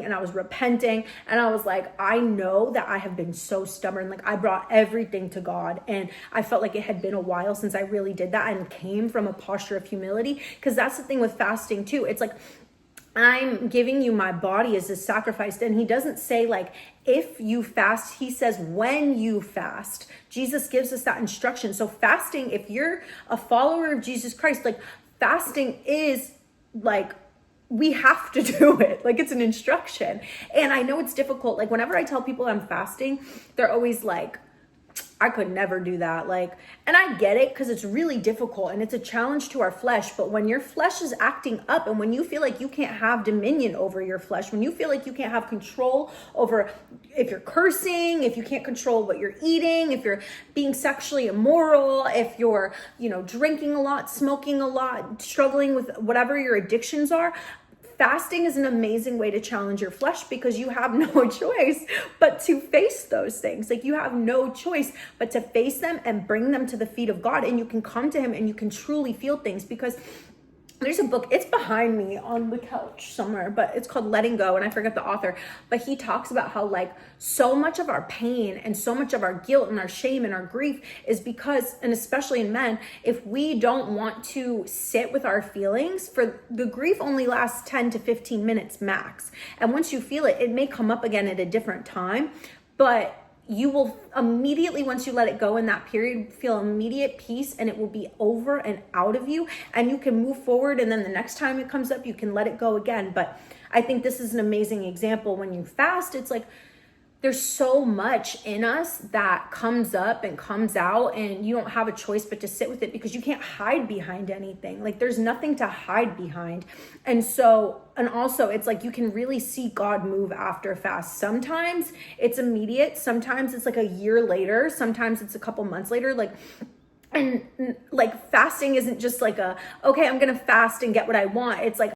and I was repenting, and I was like, I know that I have been so stubborn. Like, I brought everything to God, and I felt like it had been a while since I really did that and came from a posture of humility. Because that's the thing with fasting too. It's like, I'm giving you my body as a sacrifice. And he doesn't say like, if you fast, he says when you fast. Jesus gives us that instruction. So fasting, if you're a follower of Jesus Christ, like, fasting is like, we have to do it. Like, it's an instruction. And I know it's difficult. Like, whenever I tell people I'm fasting, they're always like, I could never do that. Like, and I get it, because it's really difficult and it's a challenge to our flesh. But when your flesh is acting up, and when you feel like you can't have dominion over your flesh, when you feel like you can't have control over, if you're cursing, if you can't control what you're eating, if you're being sexually immoral, if you're, drinking a lot, smoking a lot, struggling with whatever your addictions are, fasting is an amazing way to challenge your flesh, because you have no choice but to face those things. Like, you have no choice but to face them and bring them to the feet of God. And you can come to him and you can truly feel things, because there's a book, it's behind me on the couch somewhere, but it's called Letting Go, and I forget the author, but he talks about how, like, so much of our pain and so much of our guilt and our shame and our grief is because, and especially in men, if we don't want to sit with our feelings, for the grief only lasts 10 to 15 minutes max. And once you feel it, it may come up again at a different time, but you will immediately, once you let it go in that period, feel immediate peace, and it will be over and out of you, and you can move forward. And then the next time it comes up, you can let it go again. But I think this is an amazing example. When you fast, it's like, there's so much in us that comes up and comes out, and you don't have a choice but to sit with it, because you can't hide behind anything. Like, there's nothing to hide behind. And so, and also, it's like, you can really see God move after a fast. Sometimes it's immediate. Sometimes it's like a year later. Sometimes it's a couple months later. And like, fasting isn't just like okay, I'm going to fast and get what I want. It's like,